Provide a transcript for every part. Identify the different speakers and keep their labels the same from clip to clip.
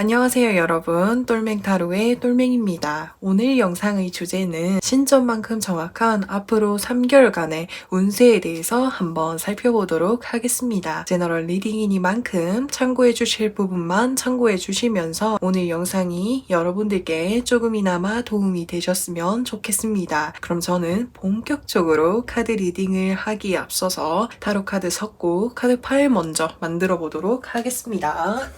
Speaker 1: 안녕하세요 여러분, 똘맹타로의 똘맹입니다. 오늘 영상의 주제는 신점만큼 정확한 앞으로 3개월간의 운세에 대해서 한번 살펴보도록 하겠습니다. 제너럴 리딩이니만큼 참고해 주실 부분만 참고해 주시면서 오늘 영상이 여러분들께 조금이나마 도움이 되셨으면 좋겠습니다. 그럼 저는 본격적으로 카드 리딩을 하기에 앞서서 타로 카드 섞고 카드 파일 먼저 만들어 보도록 하겠습니다.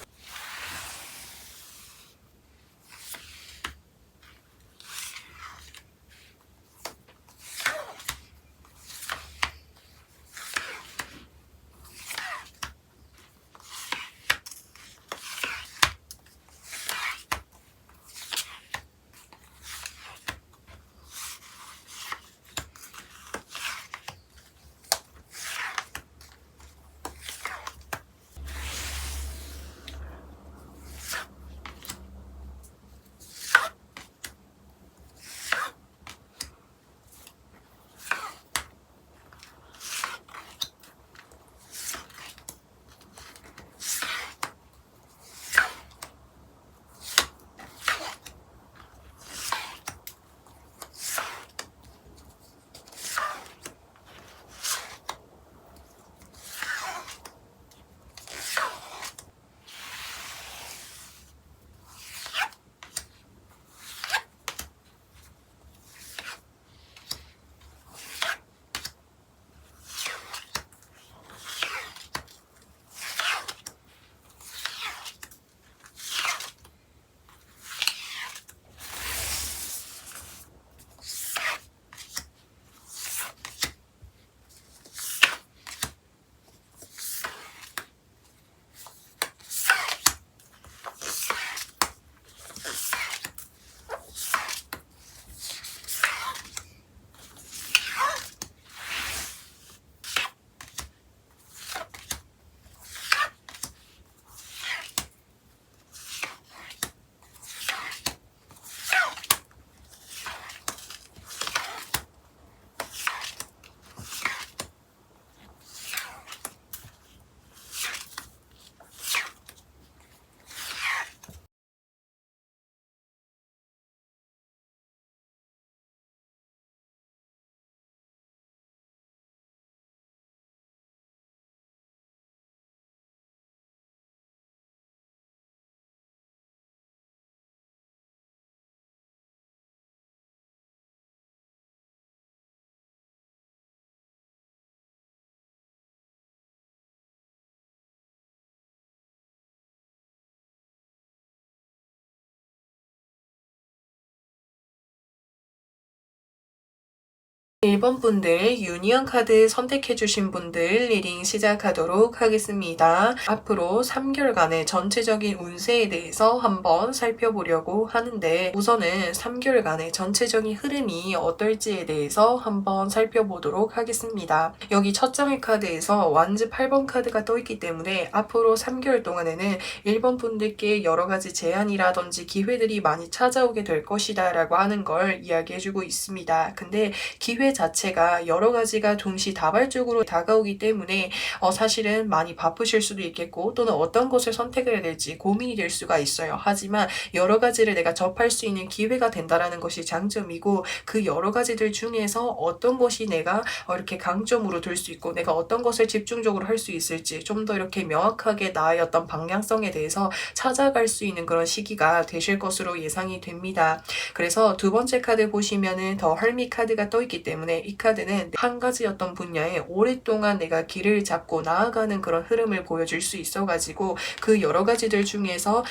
Speaker 1: 일 번 분들 유니언 카드 선택해주신 분들 리딩 시작하도록 하겠습니다. 앞으로 3개월간의 전체적인 운세에 대해서 한번 살펴보려고 하는데 우선은 3개월간의 전체적인 흐름이 어떨지에 대해서 한번 살펴보도록 하겠습니다. 여기 첫 장의 카드에서 완즈 8번 카드가 떠있기 때문에 앞으로 3개월 동안에는 1번 분들께 여러가지 제안이라든지 기회들이 많이 찾아오게 될 것이다 라고 하는 걸 이야기해주고 있습니다. 근데 기회 자체가 여러 가지가 동시다발적으로 다가오기 때문에 사실은 많이 바쁘실 수도 있겠고 또는 어떤 것을 선택을 해야 될지 고민이 될 수가 있어요. 하지만 여러 가지를 내가 접할 수 있는 기회가 된다라는 것이 장점이고 그 여러 가지들 중에서 어떤 것이 내가 이렇게 강점으로 둘 수 있고 내가 어떤 것을 집중적으로 할 수 있을지 좀 더 이렇게 명확하게 나의 어떤 방향성에 대해서 찾아갈 수 있는 그런 시기가 되실 것으로 예상이 됩니다. 그래서 두 번째 카드 보시면은 더 헐미 카드가 떠있기 때문에 이 카드는 한 가지 어떤 분야에 오랫동안 내가 길을 잡고 나아가는 그런 흐름을 보여줄 수 있어가지고 그 여러 가지들 중에서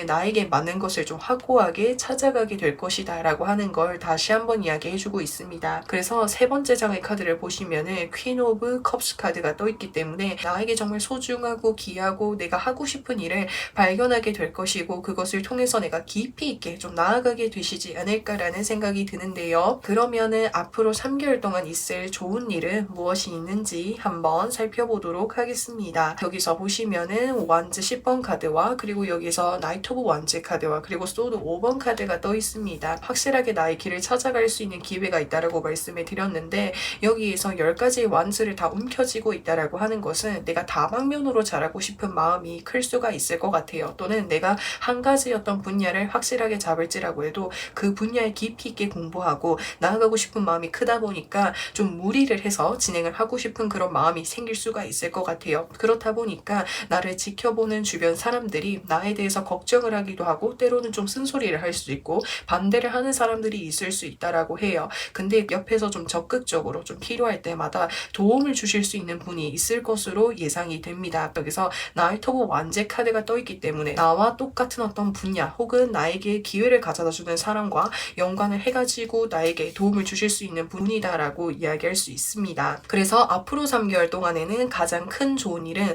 Speaker 1: 나에게 맞는 것을 좀 확고하게 찾아가게 될 것이다 라고 하는 걸 다시 한번 이야기해주고 있습니다. 그래서 세 번째 장의 카드를 보시면은 퀸 오브 컵스 카드가 떠있기 때문에 나에게 정말 소중하고 귀하고 내가 하고 싶은 일을 발견하게 될 것이고 그것을 통해서 내가 깊이 있게 좀 나아가게 되시지 않을까라는 생각이 드는데요. 그러면은 앞으로 3개월 동안 있을 좋은 일은 무엇이 있는지 한번 살펴보도록 하겠습니다. 여기서 보시면은 완즈 10번 카드와 그리고 여기서 나이트 오브 완즈 카드와 그리고 소드 5번 카드가 떠 있습니다. 확실하게 나의 길을 찾아갈 수 있는 기회가 있다라고 말씀을 드렸는데 여기에서 10가지의 완즈를 다 움켜쥐고 있다라고 하는 것은 내가 다방면으로 잘하고 싶은 마음이 클 수가 있을 것 같아요. 또는 내가 한 가지 어떤 분야를 확실하게 잡을지라고 해도 그 분야에 깊이 있게 공부하고 나아가고 싶은 마음이 크다 보니까 좀 무리를 해서 진행을 하고 싶은 그런 마음이 생길 수가 있을 것 같아요. 그렇다 보니까 나를 지켜보는 주변 사람들이 나에 대해서 걱정을 하기도 하고 때로는 좀 쓴소리를 할 수 있고 반대를 하는 사람들이 있을 수 있다라고 해요. 근데 옆에서 좀 적극적으로 좀 필요할 때마다 도움을 주실 수 있는 분이 있을 것으로 예상이 됩니다. 여기서 나이트 오브 완제 카드가 떠있기 때문에 나와 똑같은 어떤 분야 혹은 나에게 기회를 가져다 주는 사람과 연관을 해가지고 나에게 도움을 주실 수 있는 분이다라고 이야기할 수 있습니다. 그래서 앞으로 3개월 동안에는 가장 큰 좋은 일은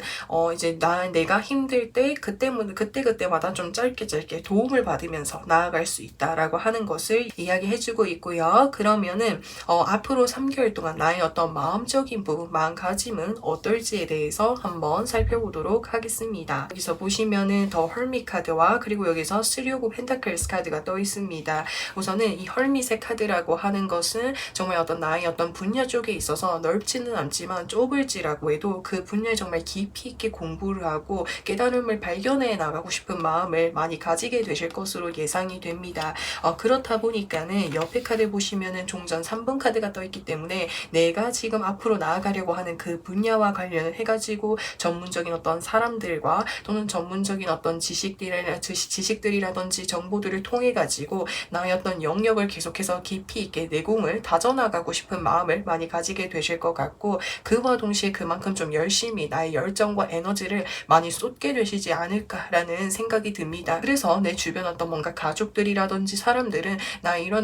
Speaker 1: 이제 내가 힘들 때 그때마다 좀 짧게 도움을 받으면서 나아갈 수 있다라고 하는 것을 이야기해주고 있고요. 그러면은 앞으로 3개월 동안 나의 어떤 마음적인 부분, 마음가짐은 어떨지에 대해서 한번 살펴보도록 하겠습니다. 여기서 보시면은 더 헐밋 카드와 그리고 여기서 3 오브 펜타클스 카드가 떠 있습니다. 우선은 이 헐밋의 카드라고 하는 것은 정말 어떤 나의 어떤 분야 쪽에 있어서 넓지는 않지만 좁을지라고 해도 그 분야에 정말 깊이 있게 공부를 하고 깨달음을 발견해 나가고 싶은 마음을 많이 가지게 되실 것으로 예상이 됩니다. 그렇다 보니까는 옆에 카드 보시면은 종전 3번 카드가 떠 있기 때문에 내가 지금 앞으로 나아가려고 하는 그 분야와 관련을 해가지고 전문적인 어떤 사람들과 또는 전문적인 어떤 지식들이라든지 정보들을 통해 가지고 나의 어떤 영역을 계속해서 깊이 있게 내공을 다져나가고 싶은 마음을 많이 가지게 되실 것 같고 그와 동시에 그만큼 좀 열심히 나의 열정과 에너지를 많이 쏟게 되시지 않을까라는 생각이 듭니다. 그래서 내 주변 어떤 뭔가 가족들이라든지 사람들은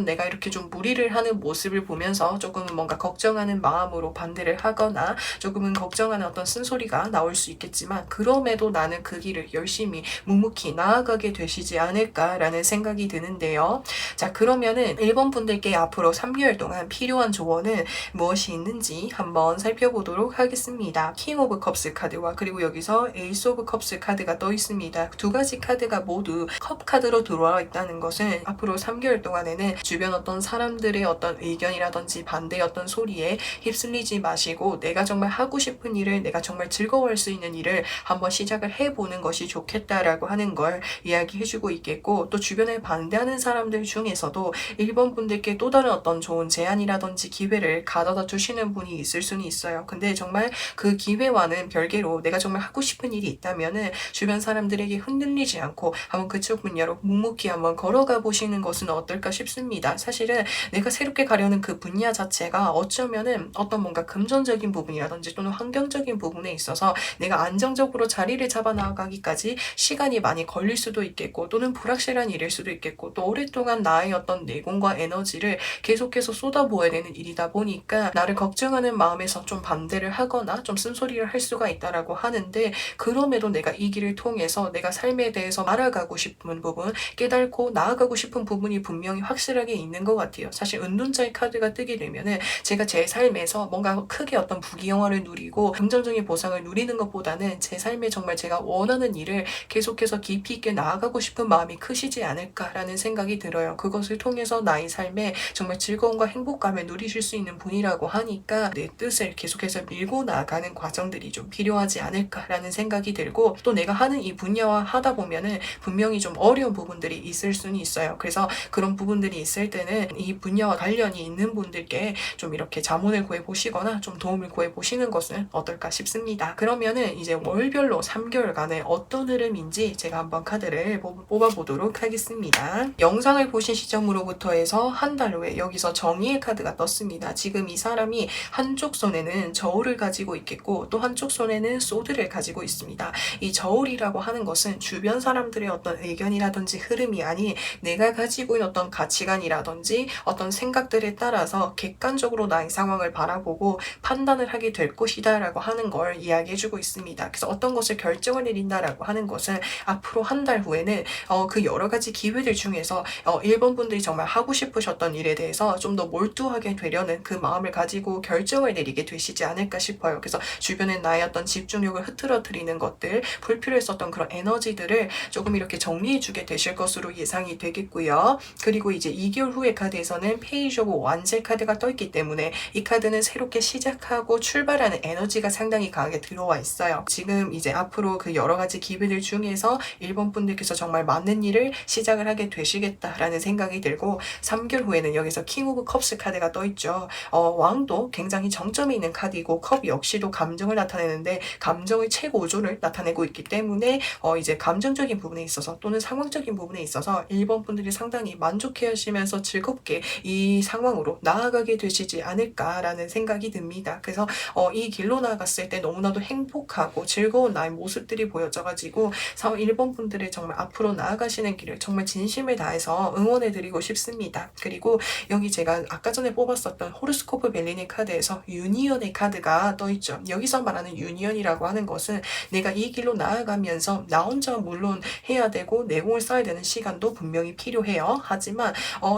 Speaker 1: 내가 이렇게 좀 무리를 하는 모습을 보면서 조금은 뭔가 걱정하는 마음으로 반대를 하거나 조금은 걱정하는 어떤 쓴소리가 나올 수 있겠지만 그럼에도 나는 그 길을 열심히 묵묵히 나아가게 되시지 않을까라는 생각이 드는데요. 자, 그러면은 1번 분들께 앞으로 3개월 동안 필요한 조언은 무엇이 있는지 한번 살펴보도록 하겠습니다. 킹 오브 컵스 카드와 그리고 여기서 에이스 오브 컵스 카드가 떠 있습니다. 두 가지 카드가 모두 컵 카드로 들어와 있다는 것은 앞으로 3개월 동안에는 주변 어떤 사람들의 어떤 의견이라든지 반대의 어떤 소리에 휩쓸리지 마시고 내가 정말 하고 싶은 일을 내가 정말 즐거워할 수 있는 일을 한번 시작을 해보는 것이 좋겠다라고 하는 걸 이야기해주고 있겠고 또 주변에 반대하는 사람들 중에서도 1번 분들께 또 다른 어떤 좋은 제안이라든지 기회를 가져다 주시는 분이 있을 수는 있어요. 근데 정말 그 기회와는 별개로 내가 정말 하고 싶은 일이 있다면은 주변 사람들에게 흔들리지 않고 한번 그쪽 분야로 묵묵히 한번 걸어가 보시는 것은 어떨까 싶습니다. 사실은 내가 새롭게 가려는 그 분야 자체가 어쩌면은 어떤 뭔가 금전적인 부분이라든지 또는 환경적인 부분에 있어서 내가 안정적으로 자리를 잡아 나가기까지 시간이 많이 걸릴 수도 있겠고 또는 불확실한 일일 수도 있겠고 또 오랫동안 나의 어떤 내공과 에너지를 계속해서 쏟아부어야 되는 일이다 보니까 나를 걱정하는 마음에서 좀 반대를 하거나 좀 쓴소리를 할 수가 있다라고 하는데 그럼에도 내가 이 길을 통해서 내가 삶에 대해서 알아가고 싶은 부분, 깨닫고 나아가고 싶은 부분이 분명히 확실하게 있는 것 같아요. 사실 은둔자의 카드가 뜨게 되면은 제가 제 삶에서 뭔가 크게 어떤 부귀영화를 누리고 긍정적인 보상을 누리는 것보다는 제 삶에 정말 제가 원하는 일을 계속해서 깊이 있게 나아가고 싶은 마음이 크시지 않을까라는 생각이 들어요. 그것을 통해서 나의 삶에 정말 즐거움과 행복감을 누리실 수 있는 분이라고 하니까 내 뜻을 계속해서 밀고 나가는 과정들이 좀 필요하지 않을까라는 생각이 들고 또 내가 하는 이 분야와 하다 보면은 분명히 좀 어려운 부분들이 있을 수는 있어요. 그래서 그런 부분들이 있을 때는 이 분야와 관련이 있는 분들께 좀 이렇게 자문을 구해보시거나 좀 도움을 구해보시는 것은 어떨까 싶습니다. 그러면은 이제 월별로 3개월간의 어떤 흐름인지 제가 한번 카드를 뽑아보도록 하겠습니다. 영상을 보신 시점으로부터 해서 한 달 후에 여기서 정의의 카드가 떴습니다. 지금 이 사람이 한쪽 손에는 저울을 가지고 있겠고 또 한쪽 손에는 소드를 가지고 있습니다. 이 저울이라고 하는 것은 주변 사람들의 어떤 의견이라든지 흐름이 아닌 내가 가지고 있는 어떤 가치관이라든지 어떤 생각들에 따라서 객관적으로 나의 상황을 바라보고 판단을 하게 될 것이다 라고 하는 걸 이야기해주고 있습니다. 그래서 어떤 것을 결정을 내린다라고 하는 것은 앞으로 한 달 후에는 그 여러 가지 기회들 중에서 1번 분들이 정말 하고 싶으셨던 일에 대해서 좀 더 몰두하게 성공하게 되려는 그 마음을 가지고 결정을 내리게 되시지 않을까 싶어요. 그래서 주변에 나의 어떤 집중력을 흐트러뜨리는 것들, 불필요했었던 그런 에너지들을 조금 이렇게 정리해주게 되실 것으로 예상이 되겠고요. 그리고 이제 2개월 후의 카드에서는 페이지 오브 완제 카드가 떠있기 때문에 이 카드는 새롭게 시작하고 출발하는 에너지가 상당히 강하게 들어와 있어요. 지금 이제 앞으로 그 여러 가지 기회들 중에서 1번 분들께서 정말 많은 일을 시작을 하게 되시겠다라는 생각이 들고 3개월 후에는 여기서 킹 오브 컵스 카드가 떠있죠. 왕도 굉장히 정점이 있는 카드이고 컵 역시도 감정을 나타내는데 감정의 최고조를 나타내고 있기 때문에 이제 감정적인 부분에 있어서 또는 상황적인 부분에 있어서 1번 분들이 상당히 만족해 하시면서 즐겁게 이 상황으로 나아가게 되시지 않을까라는 생각이 듭니다. 그래서 이 길로 나아갔을 때 너무나도 행복하고 즐거운 나의 모습들이 보여져가지고 1번 분들의 정말 앞으로 나아가시는 길을 정말 진심을 다해서 응원해드리고 싶습니다. 그리고 여기 제가 아까 전에 뽑았었던 호로스코프 벨리니 카드에서 유니언의 카드가 떠있죠. 여기서 말하는 유니언이라고 하는 것은 내가 이 길로 나아가면서 나 혼자 물론 해야 되고 내공을 쌓아야 되는 시간도 분명히 필요해요. 하지만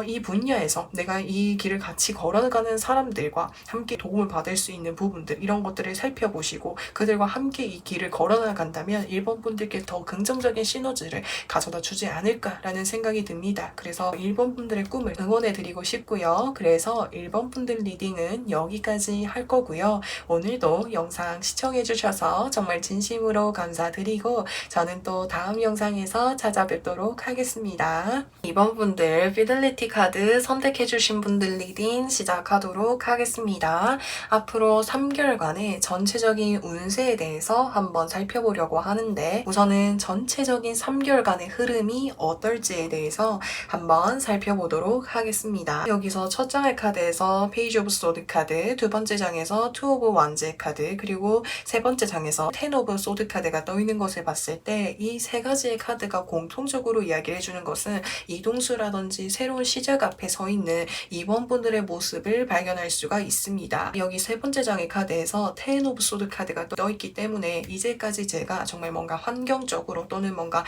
Speaker 1: 이 분야에서 내가 이 길을 같이 걸어가는 사람들과 함께 도움을 받을 수 있는 부분들 이런 것들을 살펴보시고 그들과 함께 이 길을 걸어나간다면 1번 분들께 더 긍정적인 시너지를 가져다 주지 않을까라는 생각이 듭니다. 그래서 1번 분들의 꿈을 응원해드리고 싶고요. 그래서 1번 분들 리딩은 여기까지 할 거고요. 오늘도 영상 시청해주셔서 정말 진심으로 감사드리고 저는 또 다음 영상에서 찾아뵙도록 하겠습니다. 2번 분들 피델리티 카드 선택해주신 분들 리딩 시작하도록 하겠습니다. 앞으로 3개월간의 전체적인 운세에 대해서 한번 살펴보려고 하는데 우선은 전체적인 3개월간의 흐름이 어떨지에 대해서 한번 살펴보도록 하겠습니다. 여기서 첫 장의 카드에서 페이지 오브 소드 카드, 두 번째 장에서 투 오브 완제 카드, 그리고 세 번째 장에서 텐 오브 소드 카드가 떠있는 것을 봤을 때 이 세 가지의 카드가 공통적으로 이야기를 해주는 것은 이동수라든지 새로운 시작 앞에 서 있는 2번 분들의 모습을 발견할 수가 있습니다. 여기 세 번째 장의 카드에서 텐 오브 소드 카드가 떠있기 때문에 이제까지 제가 정말 뭔가 환경적으로 또는 뭔가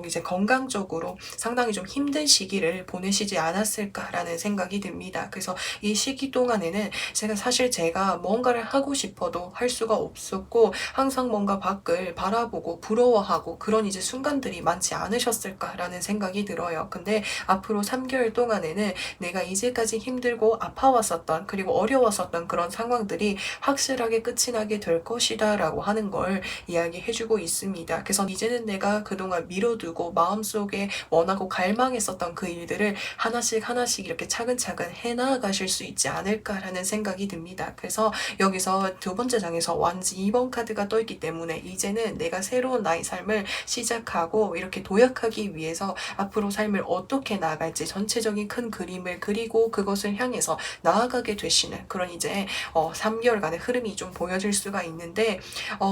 Speaker 1: 이제 건강적으로 상당히 좀 힘든 시기를 보내시지 않았을까라는 생각이 듭니다. 그래서 이 시기 동안에는 제가 뭔가를 하고 싶어도 할 수가 없었고 항상 뭔가 밖을 바라보고 부러워하고 그런 이제 순간들이 많지 않으셨을까라는 생각이 들어요. 근데 앞으로 3개월 동안에는 내가 이제까지 힘들고 아파왔었던 그리고 어려웠었던 그런 상황들이 확실하게 끝이 나게 될 것이다 라고 하는 걸 이야기해주고 있습니다. 그래서 이제는 내가 그동안 미뤄두고 마음속에 원하고 갈망했었던 그 일들을 하나씩 이렇게 차근차근 해나가실 수 있지 않을까라는 생각이 듭니다. 그래서 여기서 두 번째 장에서 완지 2번 카드가 떠있기 때문에 이제는 내가 새로운 나의 삶을 시작하고 이렇게 도약하기 위해서 앞으로 삶을 어떻게 나아갈지 전체적인 큰 그림을 그리고 그것을 향해서 나아가게 되시는 그런 이제 3개월간의 흐름이 좀 보여질 수가 있는데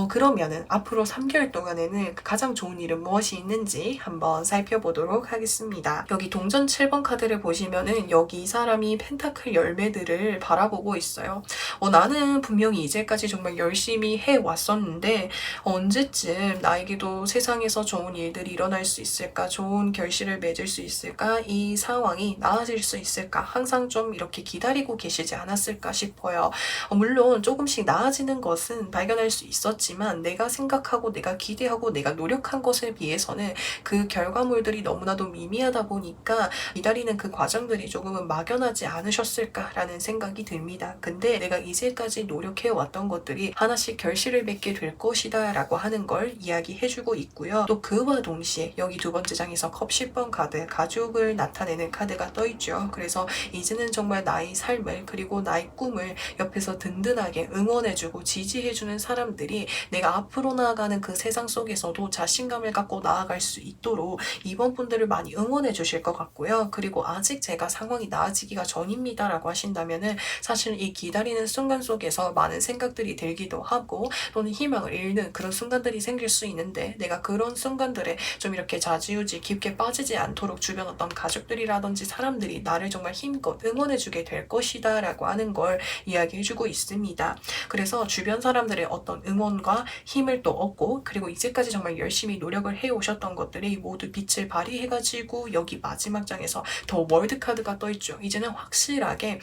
Speaker 1: 그러면은 앞으로 3개월 동안에는 가장 좋은 일은 무엇이 있는지 한번 살펴보도록 하겠습니다. 여기 동전 7번 카드를 보시면은 여기 이 사람이 펜타클 열매들을 바라보고 있어요. 나는 분명히 이제까지 정말 열심히 해왔었는데 언제쯤 나에게도 세상에서 좋은 일들이 일어날 수 있을까? 좋은 결실을 맺을 수 있을까? 이 상황이 나아질 수 있을까? 항상 좀 이렇게 기다리고 계시지 않았을까 싶어요. 물론 조금씩 나아지는 것은 발견할 수 있었지만 내가 생각하고 내가 기대하고 내가 노력한 것에 비해서는 그 결과물들이 너무나도 미미하다 보니까 기다리는 그 과정들이 조금은 막연하지 않으셨을까라는 생각이 듭니다. 근데 내가 이제까지 노력해왔던 것들이 하나씩 결실을 맺게 될 것이다 라고 하는 걸 이야기해주고 있고요. 또 그와 동시에 여기 두 번째 장에서 컵 10번 카드, 가족을 나타내는 카드가 떠있죠. 그래서 이제는 정말 나의 삶을 그리고 나의 꿈을 옆에서 든든하게 응원해주고 지지해주는 사람들이 내가 앞으로 나아가는 그 세상 속에서도 자신감을 갖고 나아갈 수 있도록 이번 분들을 많이 응원해 주실 것 같고요. 그리고 아직 제가 상황이 나아지기가 전입니다 라고 하신다면은 사실 이 기다리는 순간 속에서 많은 생각들이 들기도 하고 또는 희망을 잃는 그런 순간들이 생길 수 있는데 내가 그런 순간들에 좀 이렇게 좌지우지 깊게 빠지지 않도록 주변 어떤 가족들이라든지 사람들이 나를 정말 힘껏 응원해주게 될 것이다 라고 하는 걸 이야기해주고 있습니다. 그래서 주변 사람들의 어떤 응원과 힘을 또 얻고 그리고 이제까지 정말 열심히 노력을 해오셨던 것들이 모두 빛을 발휘해가지고 여기 마지막 장에서 더 월드 카드가 떠있죠. 이제는 확실하게 확실하게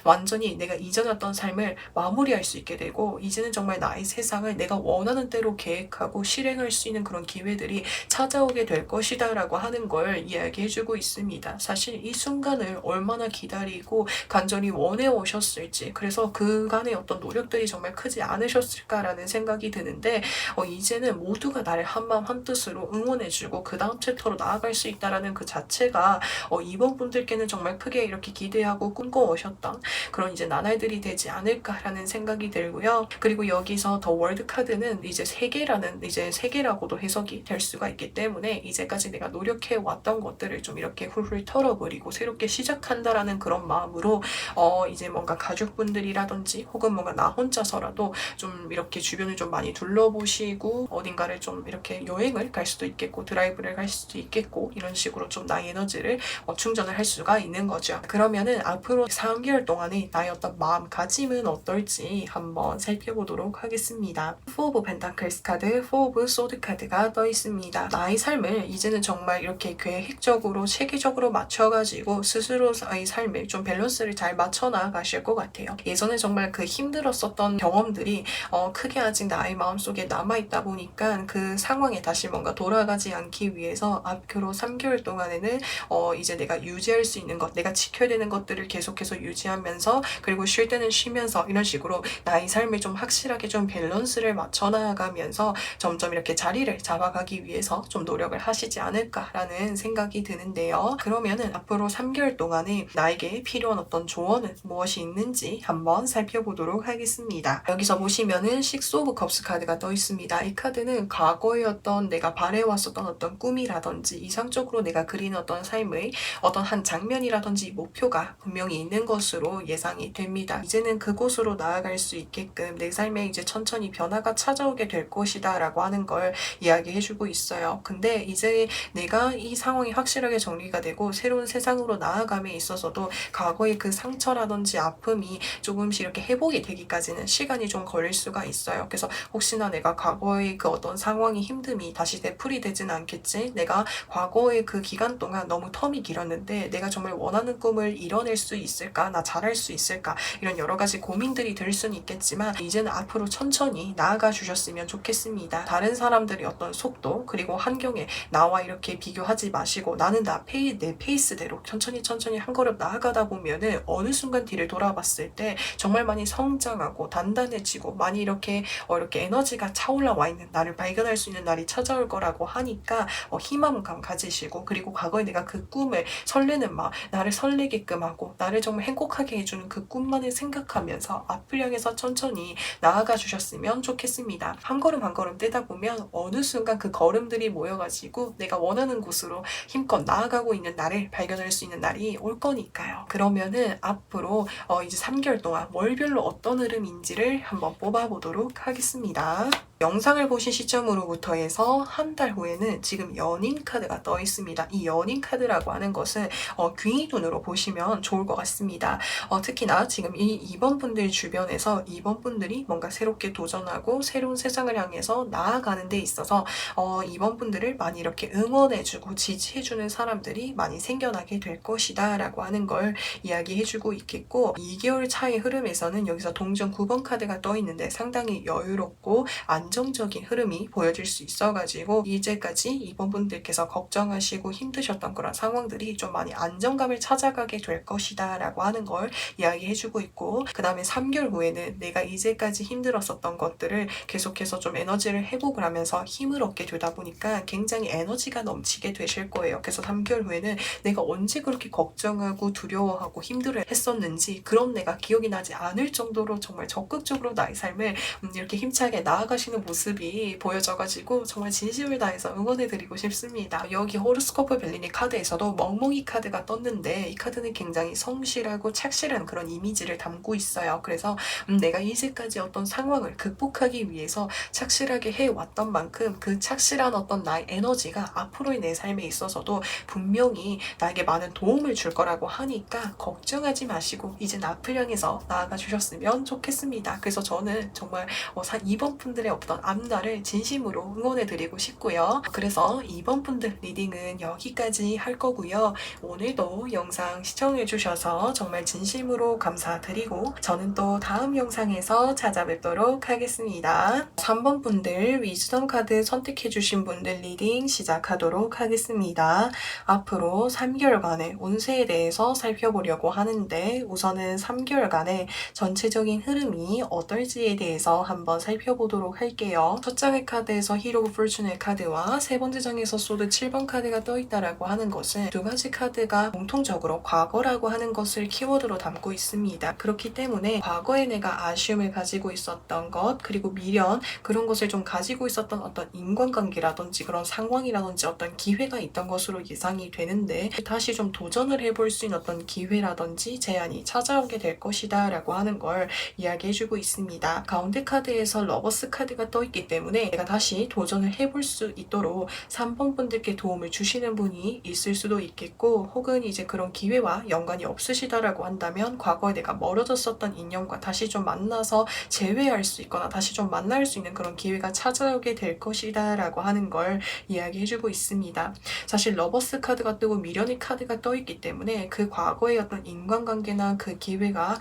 Speaker 1: 완전히 내가 이전에 어떤 삶을 마무리할 수 있게 되고 이제는 정말 나의 세상을 내가 원하는 대로 계획하고 실행할 수 있는 그런 기회들이 찾아오게 될 것이다 라고 하는 걸 이야기해주고 있습니다. 사실 이 순간을 얼마나 기다리고 간절히 원해 오셨을지, 그래서 그간의 어떤 노력들이 정말 크지 않으셨을까라는 생각이 드는데 이제는 모두가 나를 한마음 한뜻으로 응원해주고 그 다음 챕터로 나아갈 수 있다라는 그 자체가 이번 분들께는 정말 크게 이렇게 기대하고 꿈꿔오셨던 그런 이제 나날들이 되지 않을까라는 생각이 들고요. 그리고 여기서 더 월드 카드는 이제 세계라는 이제 세계라고도 해석이 될 수가 있기 때문에 이제까지 내가 노력해 왔던 것들을 좀 이렇게 훌훌 털어버리고 새롭게 시작한다라는 그런 마음으로 이제 뭔가 가족분들이라든지 혹은 뭔가 나 혼자서라도 좀 이렇게 주변을 좀 많이 둘러보시고 어딘가를 좀 이렇게 여행을 갈 수도 있겠고 드라이브를 갈 수도 있겠고 이런 식으로 좀 나의 에너지를 충전을 할 수가 있는 거죠. 그러면은 앞으로 3개월 동안의 나의 어떤 마음가짐은 어떨지 한번 살펴보도록 하겠습니다. 4 오브 펜타클스 카드, 4 오브 소드 카드가 떠 있습니다. 나의 삶을 이제는 정말 이렇게 계획적으로 체계적으로 맞춰가지고 스스로의 삶을 좀 밸런스를 잘 맞춰 나가실 것 같아요. 예전에 정말 그 힘들었었던 경험들이 크게 아직 나의 마음속에 남아있다 보니까 그 상황에 다시 뭔가 돌아가지 않기 위해서 앞으로 3개월 동안에는 이제 내가 유지할 수 있는 것, 내가 지켜야 되는 것들을 계속해서 유지하면서 그리고 쉴 때는 쉬면서 이런 식으로 나의 삶을 좀 확실하게 좀 밸런스를 맞춰 나가면서 점점 이렇게 자리를 잡아가기 위해서 좀 노력을 하시지 않을까라는 생각이 드는데요. 그러면은 앞으로 3개월 동안에 나에게 필요한 어떤 조언은 무엇이 있는지 한번 살펴보도록 하겠습니다. 여기서 보시면은 6 오브 컵스 카드가 떠 있습니다. 이 카드는 과거의 어떤 내가 바래왔었던 어떤 꿈이라든지 이상적으로 내가 그리는 어떤 삶의 어떤 한 장면이라든지 목표가 분명히 있는 것으로 예상이 됩니다. 이제는 그곳으로 나아갈 수 있게끔 내 삶에 이제 천천히 변화가 찾아오게 될 것이다 라고 하는 걸 이야기해주고 있어요. 근데 이제 내가 이 상황이 확실하게 정리가 되고 새로운 세상으로 나아감에 있어서도 과거의 그 상처라든지 아픔이 조금씩 이렇게 회복이 되기까지는 시간이 좀 걸릴 수가 있어요. 그래서 혹시나 내가 과거의 그 어떤 상황이 힘듦이 다시 되풀이 되지는 않겠지? 내가 과거의 그 기간 동안 너무 텀이 길었는데 내가 정말 원하는 꿈을 이뤄낼 수 있을까? 나 잘할 수 있을까? 이런 여러 가지 고민들이 들 수는 있겠지만 이제는 앞으로 천천히 나아가 주셨으면 좋겠습니다. 다른 사람들의 어떤 속도 그리고 환경에 나와 이렇게 비교하지 마시고 나는 내 페이스대로 천천히 한 걸음 나아가다 보면은 어느 순간 뒤를 돌아봤을 때 정말 많이 성장하고 단단해지고 많이 이렇게 에너지가 차올라와 있는 나를 발견할 수 있는 날이 찾아올 거라고 하니까 희망감 가지시고 그리고 과거에 내가 그 꿈을 설레는 마음, 나를 설레게끔 하고 나를 정말 행복하게 해주는 그 꿈만을 생각하면서 앞을 향해서 천천히 나아가 주셨으면 좋겠습니다. 한 걸음 한 걸음 떼다 보면 어느 순간 그 걸음들이 모여가지고 내가 원하는 곳으로 힘껏 나아가고 있는 나를 발견할 수 있는 날이 올 거니까요. 그러면은 앞으로 이제 3개월 동안 월별로 어떤 흐름인지를 한번 뽑아보도록 하겠습니다. 영상을 보신 시점으로부터 해서 한 달 후에는 지금 연인 카드가 떠 있습니다. 이 연인 카드라고 하는 것은 귀인 눈으로 보시면 좋을 것 같습니다. 특히나 지금 이 2번 분들 주변에서 2번 분들이 뭔가 새롭게 도전하고 새로운 세상을 향해서 나아가는 데 있어서 2번 분들을 많이 이렇게 응원해주고 지지해주는 사람들이 많이 생겨나게 될 것이다 라고 하는 걸 이야기해주고 있겠고 2개월 차의 흐름에서는 여기서 동전 9번 카드가 떠 있는데 상당히 여유롭고 안정적인 흐름이 보여질 수 있어가지고 이제까지 이번 분들께서 걱정하시고 힘드셨던 그런 상황들이 좀 많이 안정감을 찾아가게 될 것이다 라고 하는 걸 이야기해주고 있고 그 다음에 3개월 후에는 내가 이제까지 힘들었었던 것들을 계속해서 좀 에너지를 회복을 하면서 힘을 얻게 되다 보니까 굉장히 에너지가 넘치게 되실 거예요. 그래서 3개월 후에는 내가 언제 그렇게 걱정하고 두려워하고 힘들어 했었는지 그런 내가 기억이 나지 않을 정도로 정말 적극적으로 나의 삶을 이렇게 힘차게 나아가시는 모습이 보여져가지고 정말 진심을 다해서 응원해드리고 싶습니다. 여기 호로스코프 벨리니 카드에서도 멍멍이 카드가 떴는데 이 카드는 굉장히 성실하고 착실한 그런 이미지를 담고 있어요. 그래서 내가 이제까지 어떤 상황을 극복하기 위해서 착실하게 해왔던 만큼 그 착실한 어떤 나의 에너지가 앞으로의 내 삶에 있어서도 분명히 나에게 많은 도움을 줄 거라고 하니까 걱정하지 마시고 이제 앞을 향해서 나아가 주셨으면 좋겠습니다. 그래서 저는 정말 2번 분들의 어떤 앞날을 진심으로 응원해드리고 싶고요. 그래서 이번 분들 리딩은 여기까지 할 거고요. 오늘도 영상 시청해주셔서 정말 진심으로 감사드리고 저는 또 다음 영상에서 찾아뵙도록 하겠습니다. 3번 분들 위즈덤 카드 선택해주신 분들 리딩 시작하도록 하겠습니다. 앞으로 3개월간의 운세에 대해서 살펴보려고 하는데 우선은 3개월간의 전체적인 흐름이 어떨지에 대해서 한번 살펴보도록 할게요. 첫 장의 카드에서 히로 오브 포춘의 카드와 세 번째 장에서 소드 7번 카드가 떠있다라고 하는 것은 두 가지 카드가 공통적으로 과거라고 하는 것을 키워드로 담고 있습니다. 그렇기 때문에 과거에 내가 아쉬움을 가지고 있었던 것 그리고 미련 그런 것을 좀 가지고 있었던 어떤 인간관계라든지 그런 상황이라든지 어떤 기회가 있던 것으로 예상이 되는데 다시 좀 도전을 해볼 수 있는 어떤 기회라든지 제안이 찾아오게 될 것이다 라고 하는 걸 이야기해주고 있습니다. 가운데 카드에서 러버스 카드가 떠있기 때문에 내가 다시 도전을 해볼 수 있도록 3번 분들께 도움을 주시는 분이 있을 수도 있겠고 혹은 이제 그런 기회와 연관이 없으시다라고 한다면 과거에 내가 멀어졌었던 인연과 다시 좀 만나서 재회할 수 있거나 다시 좀 만날 수 있는 그런 기회가 찾아오게 될 것이다 라고 하는 걸 이야기해주고 있습니다. 사실 러버스 카드가 뜨고 미련의 카드가 떠있기 때문에 그 과거의 어떤 인간관계나 그 기회가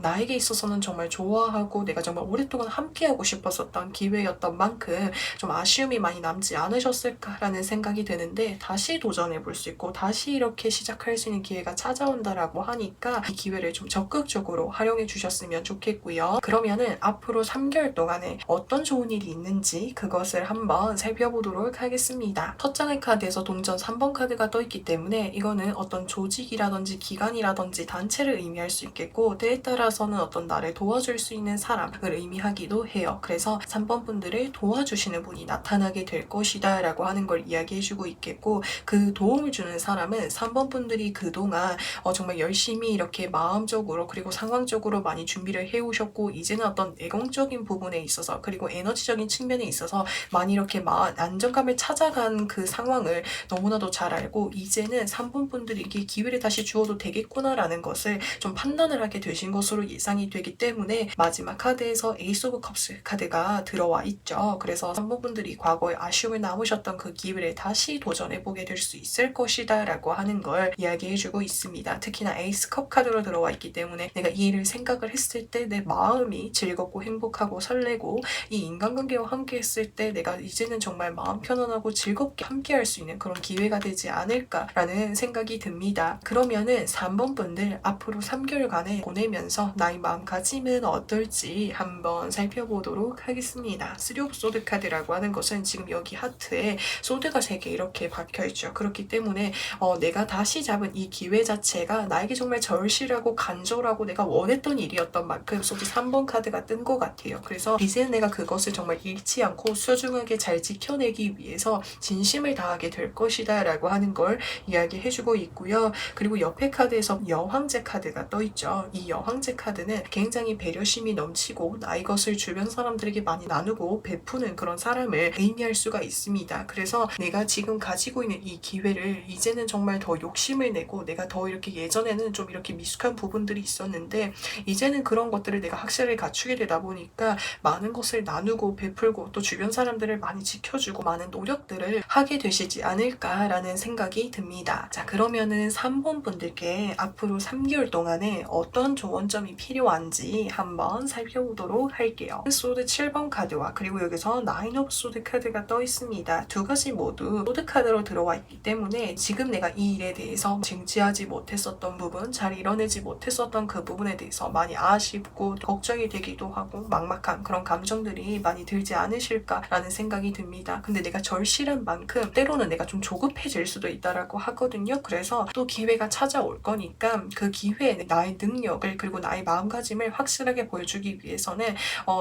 Speaker 1: 나에게 있어서는 정말 좋아하고 내가 정말 오랫동안 함께하고 싶었었던 기회였던 만큼 좀 아쉬움이 많이 남지 않으셨을까라는 생각이 드는데 다시 도전해 볼 수 있고 다시 이렇게 시작할 수 있는 기회가 찾아온다라고 하니까 이 기회를 좀 적극적으로 활용해 주셨으면 좋겠고요. 그러면은 앞으로 3개월 동안에 어떤 좋은 일이 있는지 그것을 한번 살펴보도록 하겠습니다. 첫 장의 카드에서 동전 3번 카드가 떠있기 때문에 이거는 어떤 조직이라든지 기관이라든지 단체를 의미할 수 있겠고 때에 따라서는 어떤 나를 도와줄 수 있는 사람을 의미하기도 해요. 그래서 3번 분들을 도와주시는 분이 나타나게 될 것이다 라고 하는 걸 이야기해주고 있겠고 그 도움을 주는 사람은 3번 분들이 그동안 정말 열심히 이렇게 마음적으로 그리고 상황적으로 많이 준비를 해오셨고 이제는 어떤 내공적인 부분에 있어서 그리고 에너지적인 측면에 있어서 많이 이렇게 안정감을 찾아간 그 상황을 너무나도 잘 알고 이제는 3번 분들에게 기회를 다시 주어도 되겠구나라는 것을 좀 판단을 하게 되신 것으로 예상이 되기 때문에 마지막 카드에서 에이스 오브 컵스 카드가 들어와 있죠. 그래서 3번 분들이 과거에 아쉬움을 남으셨던 그 기회를 다시 도전해보게 될 수 있을 것이다 라고 하는 걸 이야기해주고 있습니다. 특히나 에이스 컵 카드로 들어와 있기 때문에 내가 이 일을 생각을 했을 때 내 마음이 즐겁고 행복하고 설레고 이 인간관계와 함께 했을 때 내가 이제는 정말 마음 편안하고 즐겁게 함께 할 수 있는 그런 기회가 되지 않을까라는 생각이 듭니다. 그러면은 3번 분들 앞으로 3개월간에 보내면서 나의 마음가짐은 어떨지 한번 살펴보도록 하겠습니다. 3 오브 소드 카드라고 하는 것은 지금 여기 하트에 소드가 3개 이렇게 박혀있죠. 그렇기 때문에 내가 다시 잡은 이 기회 자체가 나에게 정말 절실하고 간절하고 내가 원했던 일이었던 만큼 소드 3번 카드가 뜬 것 같아요. 그래서 이제는 내가 그것을 정말 잃지 않고 소중하게 잘 지켜내기 위해서 진심을 다하게 될 것이다 라고 하는 걸 이야기해주고 있고요. 그리고 옆에 카드에서 여황제 카드가 떠있죠. 이 여황제 카드는 굉장히 배려심이 넘치고 나의 것을 주변 사람들에게 많이 나누고 베푸는 그런 사람을 의미할 수가 있습니다. 그래서 내가 지금 가지고 있는 이 기회를 이제는 정말 더 욕심을 내고 내가 더 이렇게 예전에는 좀 이렇게 미숙한 부분들이 있었는데 이제는 그런 것들을 내가 확실하게 갖추게 되다 보니까 많은 것을 나누고 베풀고 또 주변 사람들을 많이 지켜주고 많은 노력들을 하게 되시지 않을까라는 생각이 듭니다. 자, 그러면은 3번 분들께 앞으로 3개월 동안에 어떤 조언점이 필요한지 한번 살펴보도록 할게요. 소드 7번 카드와 그리고 여기서 9 오브 소드 카드가 떠 있습니다. 두 가지 모두 소드 카드로 들어와 있기 때문에 지금 내가 이 일에 대해서 쟁취하지 못했었던 부분, 잘 이뤄내지 못했었던 그 부분에 대해서 많이 아쉽고 걱정이 되기도 하고 막막한 그런 감정들이 많이 들지 않으실까라는 생각이 듭니다. 근데 내가 절실한 만큼 때로는 내가 좀 조급해질 수도 있다라고 하거든요. 그래서 또 기회가 찾아올 거니까 그 기회에 나의 능력을 그리고 나의 마음가짐을 확실하게 보여주기 위해서는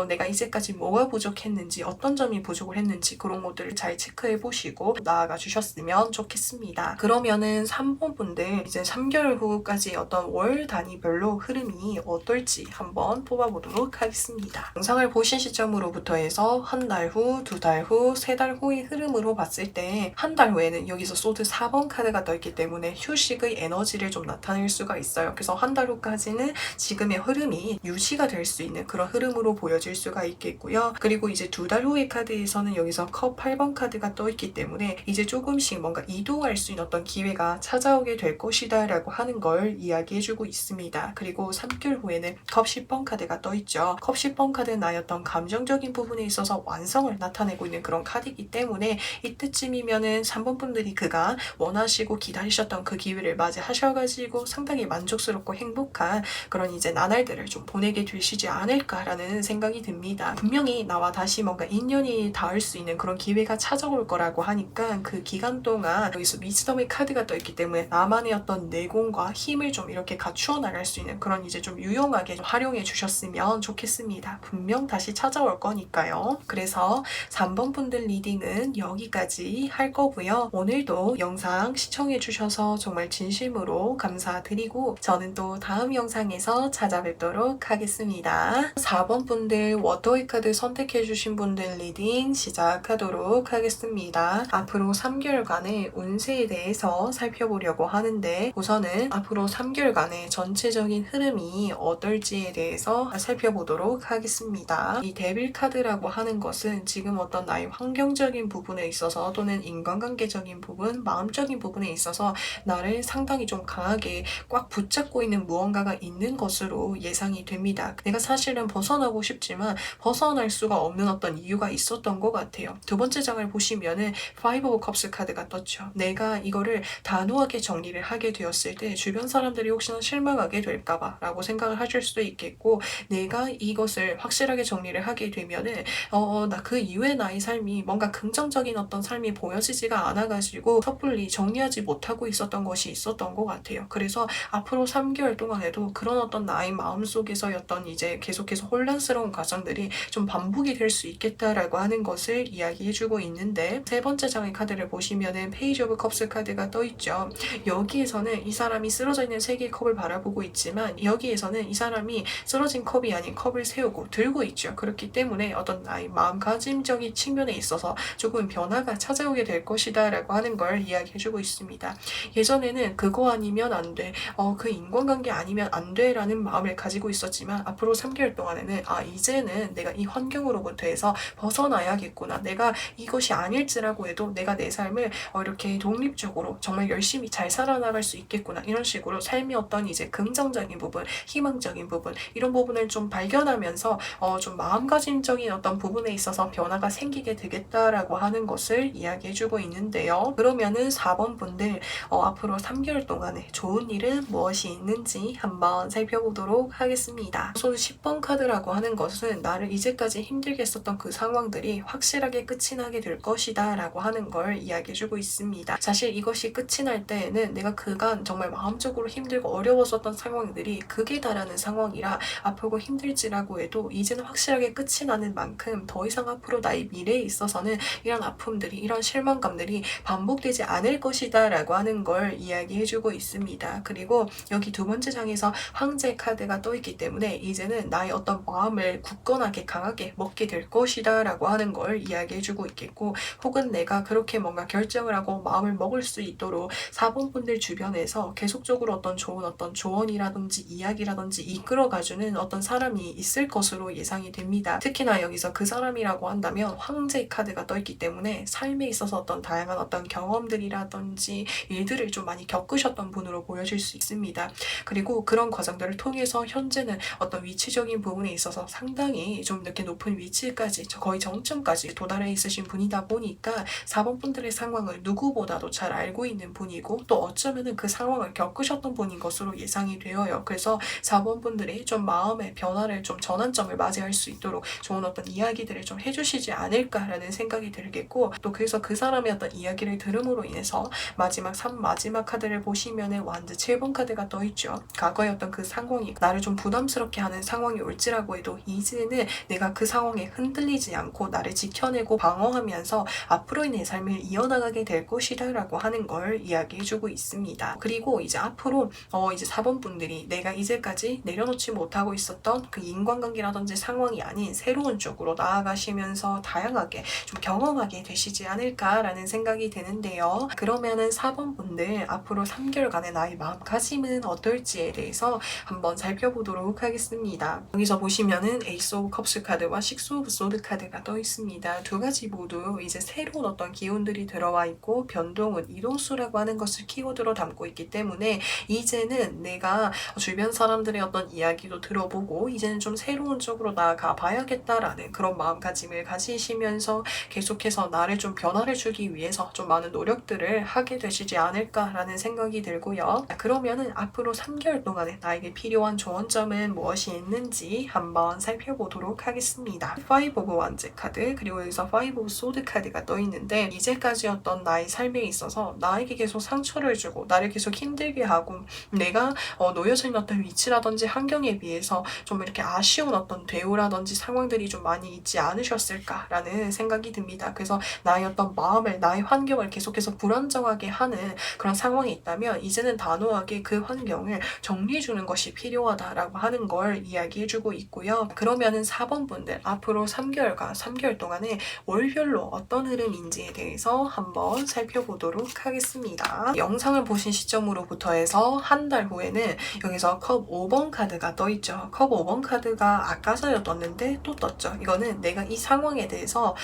Speaker 1: 내가 이제까지 뭐가 부족했는지 어떤 점이 부족을 했는지 그런 것들을 잘 체크해 보시고 나아가 주셨으면 좋겠습니다. 그러면은 3번 분들 이제 3개월 후까지 어떤 월 단위별로 흐름이 어떨지 한번 뽑아보도록 하겠습니다. 영상을 보신 시점으로부터 해서 한 달 후, 2달 후, 3달 후의 흐름으로 봤을 때 한 달 후에는 여기서 소드 4번 카드가 떠있기 때문에 휴식의 에너지를 좀 나타낼 수가 있어요. 그래서 한 달 후까지는 지금의 흐름이 유지가 될 수 있는 그런 흐름으로 보여질 수가 있겠고요. 그리고 이제 2달 후의 카드에서는 여기서 컵 8번 카드가 떠있기 때문에 이제 조금씩 뭔가 이동할 수 있는 어떤 기회가 찾아오게 될 것이다 라고 하는 걸 이야기해주고 있습니다. 그리고 3개월 후에는 컵 10번 카드가 떠있죠. 컵 10번 카드는 나의 어떤 감정적인 부분에 있어서 완성을 나타내고 있는 그런 카드이기 때문에 이때쯤이면은 3번 분들이 그가 원하시고 기다리셨던 그 기회를 맞이하셔가지고 상당히 만족스럽고 행복한 그런 이제 나날들을 좀 보내게 되시지 않을까라는 생각이 듭니다. 분명히 나와 다시 뭔가 인연이 닿을 수 있는 그런 기회가 찾아올 거라고 하니까 그 기간 동안 여기서 위즈덤의 카드가 떠있기 때문에 나만의 어떤 내공과 힘을 좀 이렇게 갖추어 나갈 수 있는 그런 이제 좀 유용하게 좀 활용해 주셨으면 좋겠습니다. 분명 다시 찾아올 거니까요. 그래서 3번 분들 리딩은 여기까지 할 거고요. 오늘도 영상 시청해 주셔서 정말 진심으로 감사드리고 저는 또 다음 영상에서 찾아뵙도록 하겠습니다. 4번 분들 워터의 카드 선택해 주신 분들 리딩 시작하도록 하겠습니다. 앞으로 3개월간의 운세에 대해서 살펴보려고 하는데 우선은 앞으로 3개월간의 전체적인 흐름이 어떨지에 대해서 살펴보도록 하겠습니다. 이 데빌 카드라고 하는 것은 지금 어떤 나의 환경적인 부분에 있어서 또는 인간관계적인 부분, 마음적인 부분에 있어서 나를 상당히 좀 강하게 꽉 붙잡고 있는 무언가가 있는 것으로 예상이 됩니다. 내가 사실은 벗어나고 싶지만 벗어날 수가 없는 어떤 이유가 있었던 것 같아요. 두 번째 장을 보시면은 파이브 오브 컵스 카드가 떴죠. 내가 이거를 단호하게 정리를 하게 되었을 때 주변 사람들이 혹시나 실망하게 될까봐 라고 생각을 하실 수도 있겠고 내가 이것을 확실하게 정리를 하게 되면은 나 그 이후에 나의 삶이 뭔가 긍정적인 어떤 삶이 보여지지가 않아가지고 섣불리 정리하지 못하고 있었던 것이 있었던 것 같아요. 그래서 앞으로 3개월 동안에도 그런 어떤 나의 마음속에서의 어떤 이제 계속해서 혼란스러운 과정들이 좀 반복이 될 수 있겠다라고 하는 것을 이야기해주고 있는데 세 번째 장의 카드를 보시면은 페이지 오브 컵스 카드가 떠있죠. 여기에서는 이 사람이 쓰러져 있는 세 개의 컵을 바라보고 있지만 여기에서는 이 사람이 쓰러진 컵이 아닌 컵을 세우고 들고 있죠. 그렇기 때문에 어떤 나의 마음가짐적인 측면에 있어서 조금 변화가 찾아오게 될 것이다 라고 하는 걸 이야기해주고 있습니다. 예전에는 그거 아니면 안 돼, 그 인간관계 아니면 안 돼 라는 마음을 가지고 있었지만 앞으로 3개월 동안에는 이제는 내가 이 환경으로부터 해서 벗어나야겠구나. 내가 이것이 아닐지라고 해도 내가 내 삶을 이렇게 독립적으로 정말 열심히 잘 살아나갈 수 있겠구나. 이런 식으로 삶의 어떤 이제 긍정적인 부분, 희망적인 부분 이런 부분을 좀 발견하면서 좀 마음가짐적인 어떤 부분에 있어서 변화가 생기게 되겠다라고 하는 것을 이야기해주고 있는데요. 그러면은 4번 분들 앞으로 3개월 동안에 좋은 일은 무엇이 있는지 한번 살펴보도록 하겠습니다. 우선 10번 카드라고 하는 것은 나를 이제까지 힘들게 했었던 그 상황들이 확실하게 끝이 나게 될 것이다 라고 하는 걸 이야기해주고 있습니다. 사실 이것이 끝이 날 때에는 내가 그간 정말 마음적으로 힘들고 어려웠었던 상황들이 극에 달하는 상황이라 아프고 힘들지라고 해도 이제는 확실하게 끝이 나는 만큼 더 이상 앞으로 나의 미래에 있어서는 이런 아픔들이 이런 실망감들이 반복되지 않을 것이다 라고 하는 걸 이야기해주고 있습니다. 그리고 여기 두 번째 장에서 황제 카드가 떠있기 때문에 이제는 나의 어떤 마음을 굳건하게 강하게 먹게 될 것이다 라고 하는 걸 이야기해주고 있겠고 혹은 내가 그렇게 뭔가 결정을 하고 마음을 먹을 수 있도록 4번 분들 주변에서 계속적으로 어떤 좋은 어떤 조언이라든지 이야기라든지 이끌어가주는 어떤 사람이 있을 것으로 예상이 됩니다. 특히나 여기서 그 사람이라고 한다면 황제 카드가 떠있기 때문에 삶에 있어서 어떤 다양한 어떤 경험들이라든지 일들을 좀 많이 겪으셨던 분으로 보여질 수 있습니다. 그리고 그런 과정들을 통해서 현재는 어떤 위치적인 부분에 있어서 상당히 좀 이렇게 높은 위치까지 거의 정점까지 도달해 있으신 분이다 보니까 4번 분들의 상황을 누구보다도 잘 알고 있는 분이고 또 어쩌면은 그 상황을 겪으셨던 분인 것으로 예상이 되어요. 그래서 4번 분들이 좀 마음의 변화를 좀 전환점을 맞이할 수 있도록 좋은 어떤 이야기들을 좀 해주시지 않을까라는 생각이 들겠고 또 그래서 그 사람의 어떤 이야기를 들음으로 인해서 마지막 카드를 보시면은 완드 7번 카드가 떠있죠. 과거의 어떤 그 상황이 나를 좀 부담스럽게 하는 상황이 올지라고 해도 이제는 내가 그 상황에 흔들리지 않고 나를 지켜내고 방어하면서 앞으로의 내 삶을 이어나가게 될 것이다 라고 하는 걸 이야기해주고 있습니다. 그리고 이제 앞으로 이제 4번 분들이 내가 이제까지 내려놓지 못하고 있었던 그 인간관계라든지 상황이 아닌 새로운 쪽으로 나아가시면서 다양하게 좀 경험하게 되시지 않을까라는 생각이 드는데요. 그러면은 4번 분들 앞으로 3개월간의 나의 마음가짐은 어떨지에 대해서 한번 살펴보도록 하겠습니다. 여기서 보시면은 에이스 오브 컵스 카드와 식스 오브 소드 카드가 떠 있습니다. 두 가지 모두 이제 새로운 어떤 기운들이 들어와 있고 변동은 이동수라고 하는 것을 키워드로 담고 있기 때문에 이제는 내가 주변 사람들의 어떤 이야기도 들어보고 이제는 좀 새로운 쪽으로 나아가 봐야겠다라는 그런 마음가짐을 가지시면서 계속해서 나를 좀 변화를 주기 위해서 좀 많은 노력들을 하게 되시지 않을까라는 생각이 들고요. 그러면은 앞으로 3개월 동안에 나에게 필요한 조언점은 무엇이 있는지 한번 살펴보도록 하겠습니다. 5 오브 완즈 카드 그리고 여기서 5 오브 소드 카드가 떠 있는데 이제까지였던 나의 삶에 있어서 나에게 계속 상처를 주고 나를 계속 힘들게 하고 내가 놓여져 있는 어떤 위치라든지 환경에 비해서 좀 이렇게 아쉬운 어떤 대우라든지 상황들이 좀 많이 있지 않으셨을까라는 생각이 듭니다. 그래서 나의 어떤 마음을 나의 환경을 계속해서 불안정하게 하는 그런 상황이 있다면 이제는 단호하게 그 환경을 정리해주는 것이 필요하다라고 하는 걸 이야기해주고 있고요. 그러면은 4번 분들 앞으로 3개월 동안에 월별로 어떤 흐름인지에 대해서 한번 살펴보도록 하겠습니다. 영상을 보신 시점으로부터 해서 한 달 후에는 여기서 컵 5번 카드가 떠있죠. 컵 5번 카드가 아까 전에 떴는데 또 떴죠. 이거는 내가 이 상황에 대해서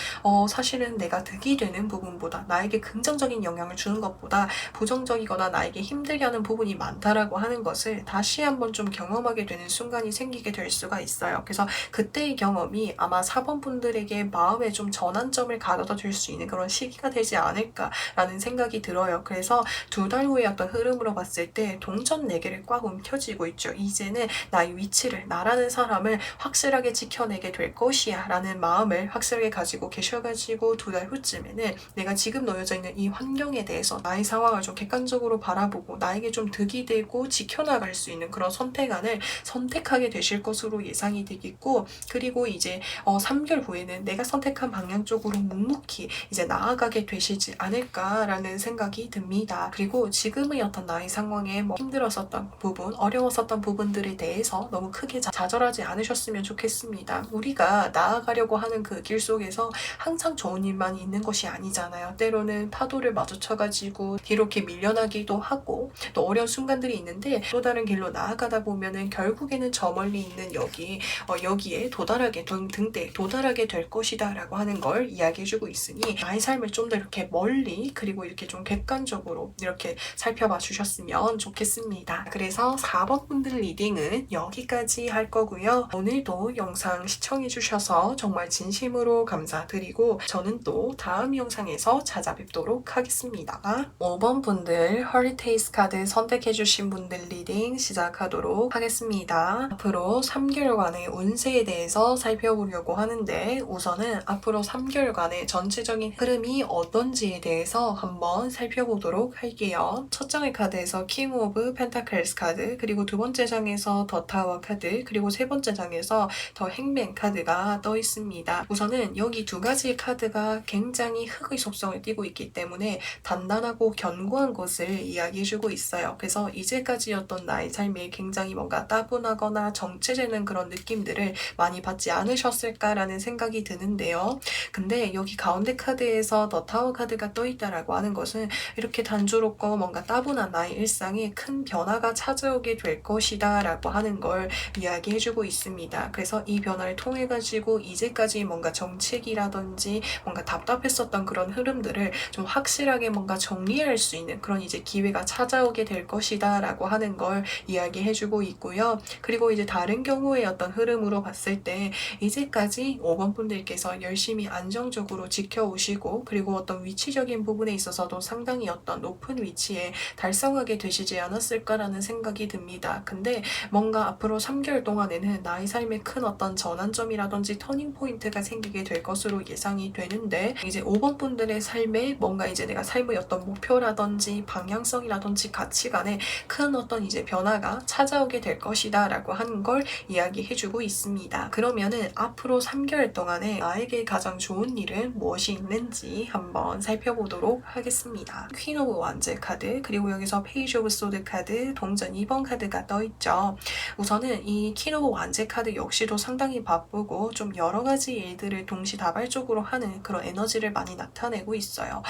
Speaker 1: 사실은 내가 득이 되는 부분보다 나에게 긍정적인 영향을 주는 것보다 부정적이거나 나에게 힘들게 하는 부분이 많다라고 하는 것을 다시 한번 좀 경험하게 되는 순간이 생기게 될 수가 있어요. 그래서 그때의 경험이 아마 4번 분들에게 마음에 좀 전환점을 가져다 줄 수 있는 그런 시기가 되지 않을까라는 생각이 들어요. 그래서 2달 후의 어떤 흐름으로 봤을 때 동전 4개를 꽉 움켜쥐고 있죠. 이제는 나의 위치를 나라는 사람을 확실하게 지켜내게 될 것이야 라는 마음을 확실하게 가지고 계셔가지고 2달 후쯤에는 내가 지금 놓여져 있는 이 환경에 대해서 나의 상황을 좀 객관적으로 바라보고 나에게 좀 득이 되고 지켜나갈 수 있는 그런 선택안을 선택하게 되실 것으로 예상이 되겠고 그리고 이제 3개월 후에는 내가 선택한 방향 쪽으로 묵묵히 이제 나아가게 되시지 않을까라는 생각이 듭니다. 그리고 지금의 어떤 나의 상황에 힘들었었던 부분, 어려웠었던 부분들에 대해서 너무 크게 좌절하지 않으셨으면 좋겠습니다. 우리가 나아가려고 하는 그 길 속에서 항상 좋은 일만 있는 것이 아니잖아요. 때로는 파도를 마주쳐가지고 뒤로 이렇게 밀려나기도 하고 또 어려운 순간들이 있는데 또 다른 길로 나아가다 보면은 결국에는 저 멀리 있는 여기에 도달하게 등대에 도달하게 될 것이다 라고 하는 걸 이야기해주고 있으니 나의 삶을 좀 더 이렇게 멀리 그리고 이렇게 좀 객관적으로 이렇게 살펴봐 주셨으면 좋겠습니다. 그래서 4번 분들 리딩은 여기까지 할 거고요. 오늘도 영상 시청해 주셔서 정말 진심으로 감사드리고 저는 또 다음 영상에서 찾아뵙도록 하겠습니다. 5번 분들 허리테이스 카드 선택해 주신 분들 리딩 시작하도록 하겠습니다. 앞으로 3개월간의 운세에 대해서 살펴보려고 하는데 우선은 앞으로 3개월간의 전체적인 흐름이 어떤지에 대해서 한번 살펴보도록 할게요. 첫 장의 카드에서 킹 오브 펜타클스 카드 그리고 두 번째 장에서 더 타워 카드 그리고 세 번째 장에서 더 행맨 카드가 떠 있습니다. 우선은 여기 두 가지의 카드가 굉장히 흑의 속성을 띠고 있기 때문에 단단하고 견고한 것을 이야기해주고 있어요. 그래서 이제까지였던 나의 삶에 굉장히 뭔가 따분하거나 정체되는 그런 느낌들을 많이 받지 않으셨을까라는 생각이 드는데요. 근데 여기 가운데 카드에서 더 타워 카드가 떠 있다라고 하는 것은 이렇게 단조롭고 뭔가 따분한 나의 일상에 큰 변화가 찾아오게 될 것이다 라고 하는 걸 이야기해주고 있습니다. 그래서 이 변화를 통해 가지고 이제까지 뭔가 정책이라든지 뭔가 답답했었던 그런 흐름들을 좀 확실하게 뭔가 정리할 수 있는 그런 이제 기회가 찾아오게 될 것이다 라고 하는 걸 이야기해주고 있고요. 그리고 이제 다른 경우의 어떤 흐름으로 봤을 때 이제까지 5번 분들께서 열심히 안정적으로 지켜오시고 그리고 어떤 위치적인 부분에 있어서도 상당히 어떤 높은 위치에 달성하게 되시지 않았을까라는 생각이 듭니다. 근데 뭔가 앞으로 3개월 동안에는 나의 삶에 큰 어떤 전환점이라든지 터닝 포인트가 생기게 될 것으로 예상이 되는데 이제 5번 분들의 삶에 뭔가 이제 내가 삶의 어떤 목표라든지 방향성이라든지 가치관에 큰 어떤 이제 변화가 찾아오게 될 것이다 라고 하는 걸 이야기해주고 있습니다. 그러면은 앞으로 3개월 동안에 나에게 가장 좋은 일은 무엇이 있는지 한번 살펴보도록 하겠습니다. 퀸 오브 완즈 카드 그리고 여기서 페이지 오브 소드 카드 동전 2번 카드가 떠있죠. 우선은 이 퀸 오브 완즈 카드 역시도 상당히 바쁘고 좀 여러가지 일들을 동시다발적으로 하는 그런 에너지를 많이 나타내고 있어요.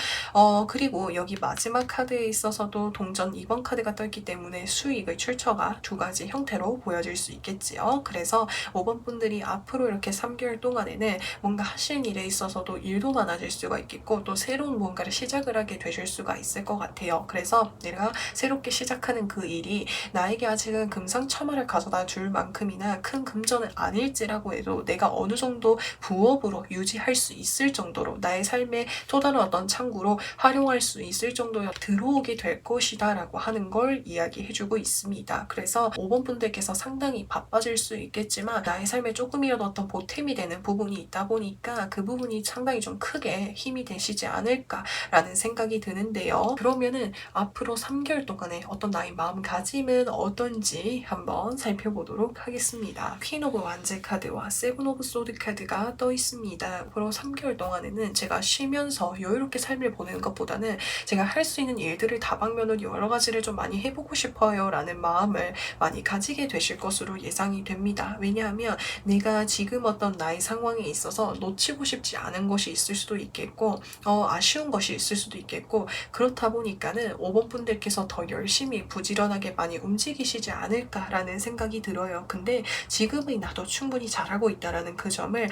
Speaker 1: 그리고 여기 마지막 카드에 있어서도 동전 2번 카드가 떠있기 때문에 수익의 출처가 두 가지 형태로 보여질 수 있겠지요. 그래서 5번 분들이 앞으로 이렇게 이렇게 3개월 동안에는 뭔가 하실 일에 있어서도 일도 많아질 수가 있겠고 또 새로운 뭔가를 시작을 하게 되실 수가 있을 것 같아요. 그래서 내가 새롭게 시작하는 그 일이 나에게 아직은 금상첨화를 가져다 줄 만큼이나 큰 금전은 아닐지라고 해도 내가 어느 정도 부업으로 유지할 수 있을 정도로 나의 삶의 또 다른 어떤 창구로 활용할 수 있을 정도의 들어오게 될 것이다 라고 하는 걸 이야기해주고 있습니다. 그래서 5번 분들께서 상당히 바빠질 수 있겠지만 나의 삶에 조금이라도 어떤 보탬이 되는 부분이 있다 보니까 그 부분이 상당히 좀 크게 힘이 되시지 않을까라는 생각이 드는데요. 그러면은 앞으로 3개월 동안에 어떤 나의 마음가짐은 어떤지 한번 살펴보도록 하겠습니다. 퀸 오브 완즈 카드와 세븐 오브 소드 카드가 떠 있습니다. 앞으로 3개월 동안에는 제가 쉬면서 여유롭게 삶을 보내는 것보다는 제가 할 수 있는 일들을 다방면으로 여러 가지를 좀 많이 해보고 싶어요 라는 마음을 많이 가지게 되실 것으로 예상이 됩니다. 왜냐하면 내가 지금 어떤 나의 상황에 있어서 놓치고 싶지 않은 것이 있을 수도 있겠고 아쉬운 것이 있을 수도 있겠고 그렇다 보니까는 5번 분들께서 더 열심히 부지런하게 많이 움직이시지 않을까라는 생각이 들어요. 근데 지금의 나도 충분히 잘하고 있다라는 그 점을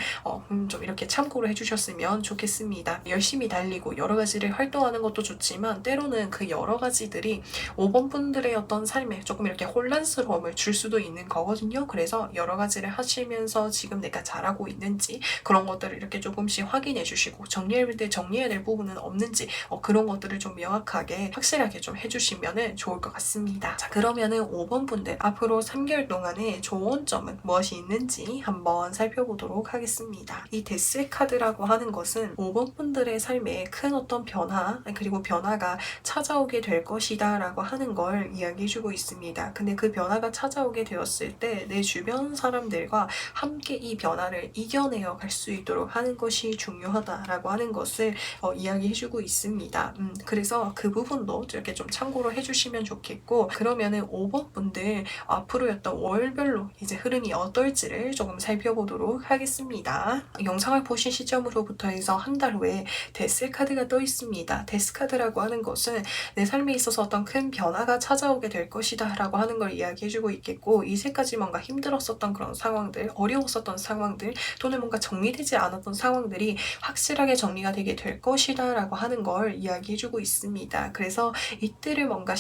Speaker 1: 좀 이렇게 참고로 해주셨으면 좋겠습니다. 열심히 달리고 여러 가지를 활동하는 것도 좋지만 때로는 그 여러 가지들이 5번 분들의 어떤 삶에 조금 이렇게 혼란스러움을 줄 수도 있는 거거든요. 그래서 여러 가지를 하시면서 지금 내가 잘하고 있는지 그런 것들을 이렇게 조금씩 확인해 주시고 정리해야 될 부분은 없는지 그런 것들을 좀 명확하게 확실하게 좀 해주시면 좋을 것 같습니다. 자, 그러면은 5번 분들 앞으로 3개월 동안의 좋은 점은 무엇이 있는지 한번 살펴보도록 하겠습니다. 이 데스 카드라고 하는 것은 5번 분들의 삶에 큰 어떤 변화 그리고 변화가 찾아오게 될 것이다 라고 하는 걸 이야기해주고 있습니다. 근데 그 변화가 찾아오게 되었을 때 내 주변 사람들과 함께 이 변화를 이겨내어 갈 수 있도록 하는 것이 중요하다라고 하는 것을 이야기해주고 있습니다. 그래서 그 부분도 이렇게 좀 참고로 해주시면 좋겠고 그러면은 5번 분들 앞으로였던 월별로 이제 흐름이 어떨지를 조금 살펴보도록 하겠습니다. 영상을 보신 시점으로부터 해서 한 달 후에 데스 카드가 떠 있습니다. 데스 카드라고 하는 것은 내 삶에 있어서 어떤 큰 변화가 찾아오게 될 것이다 라고 하는 걸 이야기해주고 있겠고 이제까지 뭔가 힘들었었던 그런 상황들 어려웠었던 상황들 또는 뭔가 정리되지 않았던 상황들이 확실하게 정리가 되게 될 것이다 라고 하는 걸 이야기해주고 있습니다. 그래서 이때를 뭔가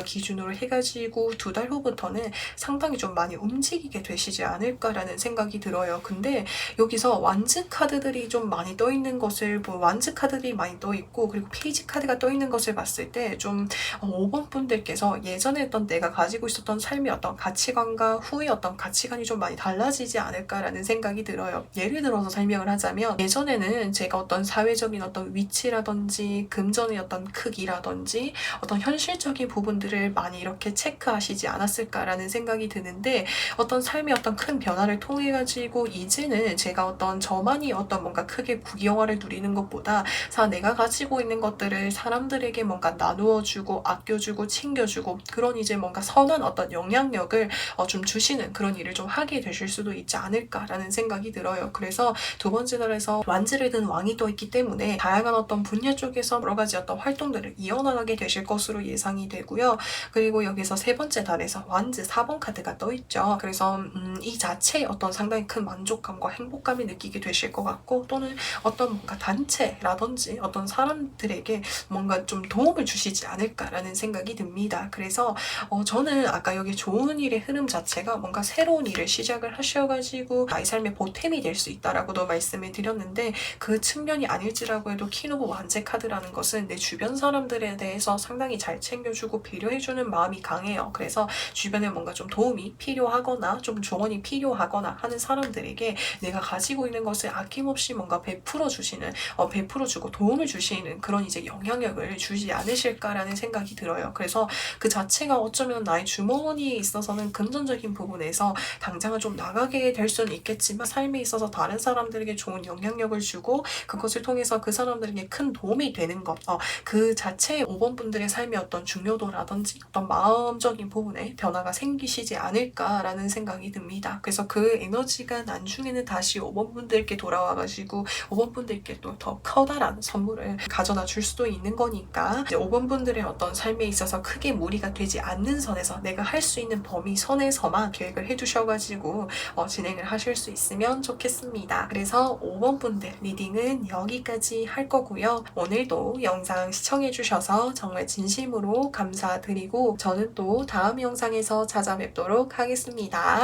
Speaker 1: 기준으로 해가지고 2달 후부터는 상당히 좀 많이 움직이게 되시지 않을까라는 생각이 들어요. 근데 여기서 완즈 카드들이 좀 많이 떠 있는 것을 완즈 카드들이 많이 떠 있고 그리고 페이지 카드가 떠 있는 것을 봤을 때 좀 5번 분들께서 예전에 했던 내가 가지고 있었던 삶의 어떤 가치관과 후의 어떤 가치관이 좀 많이 달라지지 않을까라는 생각이 들어요. 예를 들어서 설명을 하자면 예전에는 제가 어떤 사회적인 어떤 위치라든지 금전의 어떤 크기라든지 어떤 현실적인 부분들을 많이 이렇게 체크하시지 않았을까라는 생각이 드는데 어떤 삶의 어떤 큰 변화를 통해 가지고 이제는 제가 어떤 저만이 어떤 뭔가 크게 부귀영화를 누리는 것보다 내가 가지고 있는 것들을 사람들에게 뭔가 나누어주고 아껴주고 챙겨주고 그런 이제 뭔가 선한 어떤 영향력을 좀 주시는 그런 일을 좀 하게 되실 수도 있지 않을까라는 생각이 들어요. 그래서 두 번째 달에서 완즈를 든 왕이 떠 있기 때문에 다양한 어떤 분야 쪽에서 여러 가지 어떤 활동들을 이어나가게 되실 것으로 예상이 되고요. 그리고 여기서 세 번째 달에서 완즈 4번 카드가 떠 있죠. 그래서 이 자체에 어떤 상당히 큰 만족감과 행복감이 느끼게 되실 것 같고 또는 어떤 뭔가 단체라든지 어떤 사람들에게 뭔가 좀 도움을 주시지 않을까라는 생각이 듭니다. 그래서 저는 아까 여기 좋은 일의 흐름 자체가 뭔가 새로운 일을 시작을 하셔가지고 나의 삶에 보탬이 될 수 있다라고도 말씀을 드렸는데 그 측면이 아닐지라고 해도 퀸 오브 완즈 카드라는 것은 내 주변 사람들에 대해서 상당히 잘 챙겨주고 배려해주는 마음이 강해요. 그래서 주변에 뭔가 좀 도움이 필요하거나 좀 조언이 필요하거나 하는 사람들에게 내가 가지고 있는 것을 아낌없이 뭔가 베풀어주고 도움을 주시는 그런 이제 영향력을 주지 않으실까라는 생각이 들어요. 그래서 그 자체가 어쩌면 나의 주머니에 있어서는 금전적인 부분에서 당장은 좀 나가게 될 수는 있겠지만 삶에 있어서 다른 사람들에게 좋은 영향력을 주고 그것을 통해서 그 사람들에게 큰 도움이 되는 것 그 자체의 5번 분들의 삶의 어떤 중요도라든지 어떤 마음적인 부분에 변화가 생기시지 않을까라는 생각이 듭니다. 그래서 그 에너지가 나중에는 다시 5번 분들께 돌아와가지고 5번 분들께 또 더 커다란 선물을 가져다 줄 수도 있는 거니까 이제 5번 분들의 어떤 삶에 있어서 크게 무리가 되지 않는 선에서 내가 할 수 있는 범위 선에서만 계획을 해주셔가지고 진행을 진행을 하실 수 있으면 좋겠습니다. 그래서 5번 분들 리딩은 여기까지 할 거고요. 오늘도 영상 시청해주셔서 정말 진심으로 감사드리고 저는 또 다음 영상에서 찾아뵙도록 하겠습니다.